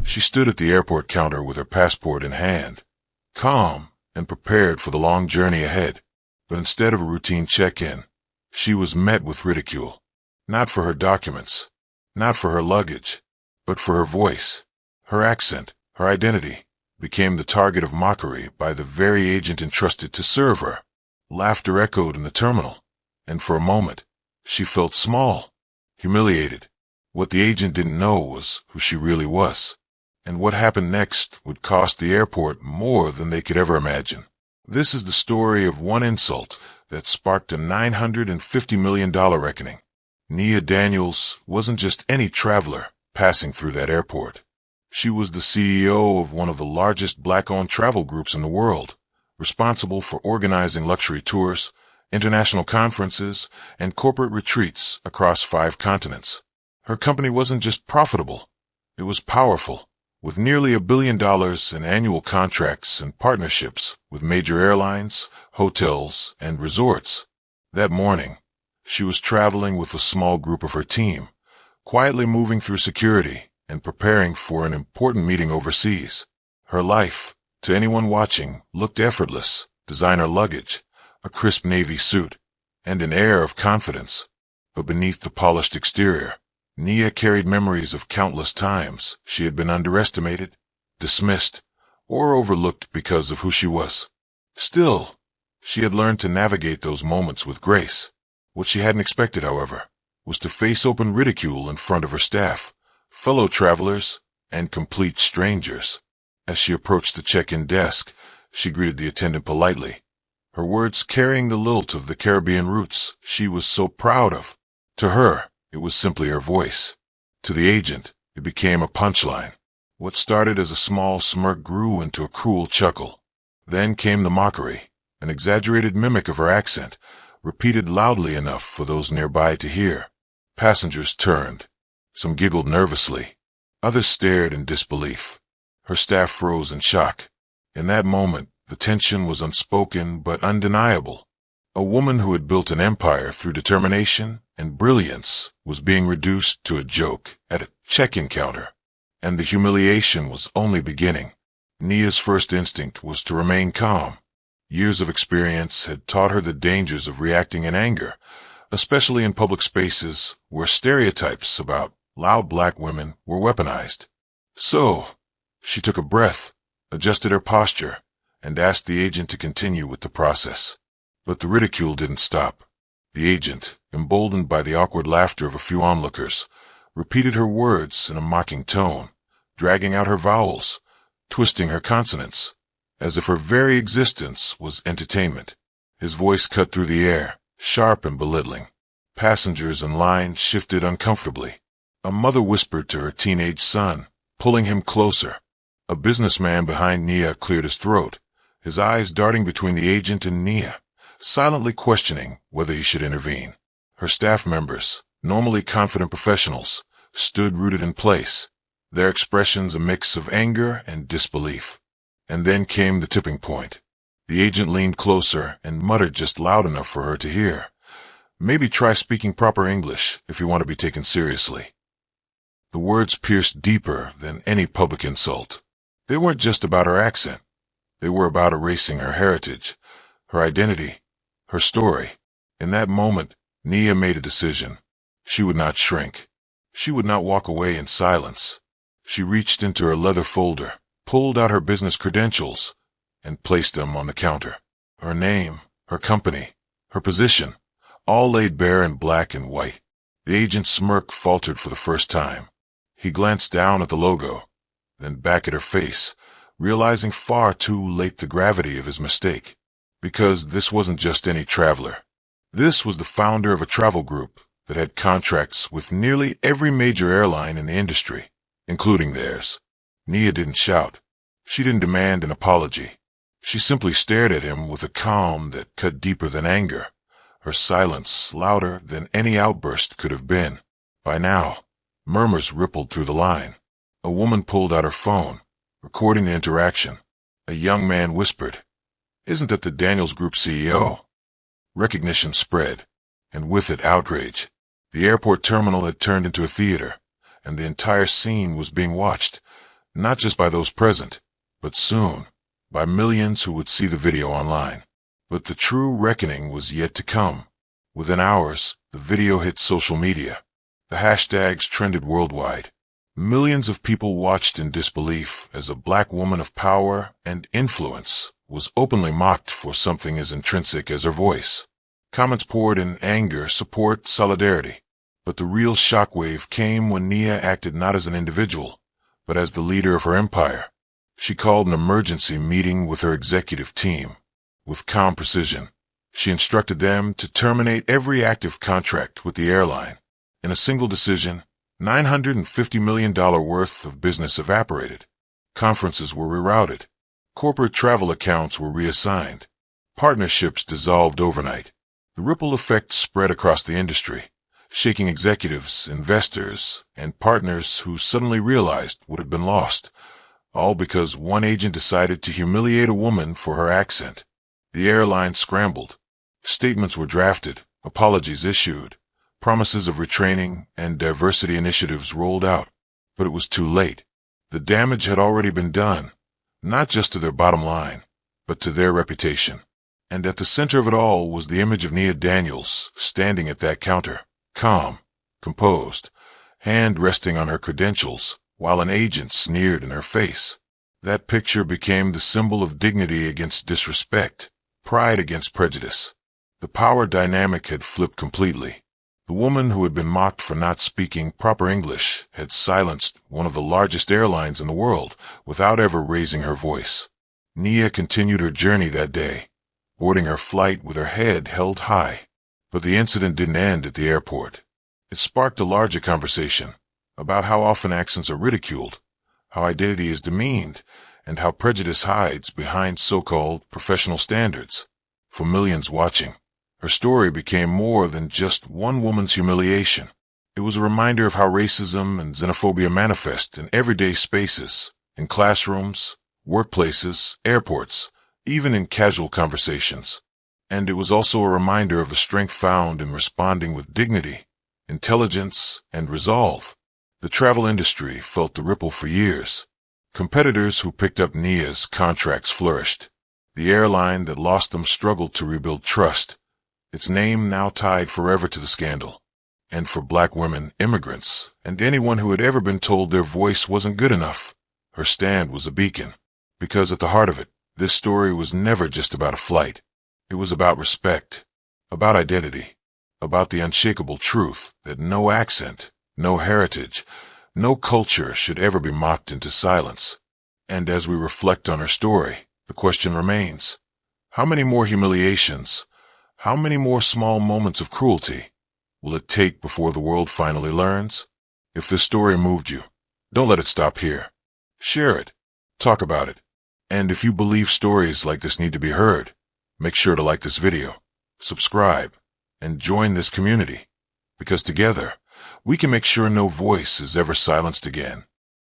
She stood at the airport counter with her passport in hand, calm and prepared for the long journey ahead. But instead of a routine check-in, she was met with ridicule. Not for her documents, not for her luggage, but for her voice. Her accent, her identity, became the target of mockery by the very agent entrusted to serve her. Laughter echoed in the terminal, and for a moment, she felt small, humiliated. What the agent didn't know was who she really was, and what happened next would cost the airport more than they could ever imagine. This is the story of one insult that sparked a $950 million reckoning. Nia Daniels wasn't just any traveler passing through that airport. She was the CEO of one of the largest black-owned travel groups in the world, responsible for organizing luxury tours, international conferences, and corporate retreats across 5 continents. Her company wasn't just profitable, it was powerful, with nearly $1 billion in annual contracts and partnerships with major airlines, hotels, and resorts. That morning, she was traveling with a small group of her team, quietly moving through security and preparing for an important meeting overseas. Her life, to anyone watching, looked effortless: designer luggage, a crisp navy suit, and an air of confidence. But beneath the polished exterior, Nia carried memories of countless times she had been underestimated, dismissed, or overlooked because of who she was. Still, she had learned to navigate those moments with grace. What she hadn't expected, however, was to face open ridicule in front of her staff, fellow travelers, and complete strangers. As she approached the check-in desk, she greeted the attendant politely, her words carrying the lilt of the Caribbean roots she was so proud of. To her, it was simply her voice. To the agent, it became a punchline. What started as a small smirk grew into a cruel chuckle. Then came the mockery, an exaggerated mimic of her accent, repeated loudly enough for those nearby to hear. Passengers turned. Some giggled nervously. Others stared in disbelief. Her staff froze in shock. In that moment, the tension was unspoken but undeniable. A woman who had built an empire through determination and brilliance was being reduced to a joke at a check-in counter. And the humiliation was only beginning. Nia's first instinct was to remain calm. Years of experience had taught her the dangers of reacting in anger, especially in public spaces where stereotypes about loud black women were weaponized. So, she took a breath, adjusted her posture, and asked the agent to continue with the process. But the ridicule didn't stop. The agent, emboldened by the awkward laughter of a few onlookers, repeated her words in a mocking tone, dragging out her vowels, twisting her consonants, as if her very existence was entertainment. His voice cut through the air, sharp and belittling. Passengers in line shifted uncomfortably. A mother whispered to her teenage son, pulling him closer. A businessman behind Nia cleared his throat, his eyes darting between the agent and Nia, silently questioning whether he should intervene. Her staff members, normally confident professionals, stood rooted in place, their expressions a mix of anger and disbelief. And then came the tipping point. The agent leaned closer and muttered just loud enough for her to hear, "Maybe try speaking proper English if you want to be taken seriously." The words pierced deeper than any public insult. They weren't just about her accent. They were about erasing her heritage, her identity, her story. In that moment, Nia made a decision. She would not shrink. She would not walk away in silence. She reached into her leather folder, pulled out her business credentials, and placed them on the counter. Her name, her company, her position, all laid bare in black and white. The agent's smirk faltered for the first time. He glanced down at the logo, then back at her face, realizing far too late the gravity of his mistake. Because this wasn't just any traveler. This was the founder of a travel group that had contracts with nearly every major airline in the industry, including theirs. Nia didn't shout. She didn't demand an apology. She simply stared at him with a calm that cut deeper than anger, her silence louder than any outburst could have been. By now, murmurs rippled through the line. A woman pulled out her phone, recording the interaction. A young man whispered, "Isn't that the Daniels Group CEO?" Recognition spread, and with it outrage. The airport terminal had turned into a theater, and the entire scene was being watched, not just by those present, but soon, by millions who would see the video online. But the true reckoning was yet to come. Within hours, the video hit social media. The hashtags trended worldwide. Millions of people watched in disbelief as a black woman of power and influence was openly mocked for something as intrinsic as her voice. Comments poured in anger, support, solidarity. But the real shockwave came when Nia acted not as an individual, but as the leader of her empire. She called an emergency meeting with her executive team. With calm precision, she instructed them to terminate every active contract with the airline. In a single decision, $950 million worth of business evaporated. Conferences were rerouted. Corporate travel accounts were reassigned. Partnerships dissolved overnight. The ripple effect spread across the industry, shaking executives, investors, and partners who suddenly realized what had been lost, all because one agent decided to humiliate a woman for her accent. The airline scrambled. Statements were drafted, apologies issued, promises of retraining and diversity initiatives rolled out. But it was too late. The damage had already been done, not just to their bottom line, but to their reputation. And at the center of it all was the image of Nia Daniels standing at that counter, calm, composed, hand resting on her credentials, while an agent sneered in her face. That picture became the symbol of dignity against disrespect, pride against prejudice. The power dynamic had flipped completely. The woman who had been mocked for not speaking proper English had silenced one of the largest airlines in the world without ever raising her voice. Nia continued her journey that day, boarding her flight with her head held high. But the incident didn't end at the airport. It sparked a larger conversation about how often accents are ridiculed, how identity is demeaned, and how prejudice hides behind so-called professional standards. For millions watching, her story became more than just one woman's humiliation. It was a reminder of how racism and xenophobia manifest in everyday spaces, in classrooms, workplaces, airports, even in casual conversations. And it was also a reminder of the strength found in responding with dignity, intelligence, and resolve. The travel industry felt the ripple for years. Competitors who picked up Nia's contracts flourished. The airline that lost them struggled to rebuild trust, its name now tied forever to the scandal. And for black women, immigrants, and anyone who had ever been told their voice wasn't good enough, her stand was a beacon. Because at the heart of it, this story was never just about a flight. It was about respect, about identity, about the unshakable truth that no accent, no heritage, no culture should ever be mocked into silence. And as we reflect on her story, the question remains, how many more humiliations, how many more small moments of cruelty will it take before the world finally learns? If this story moved you, don't let it stop here. Share it. Talk about it. And if you believe stories like this need to be heard, make sure to like this video, subscribe, and join this community. Because together, we can make sure no voice is ever silenced again.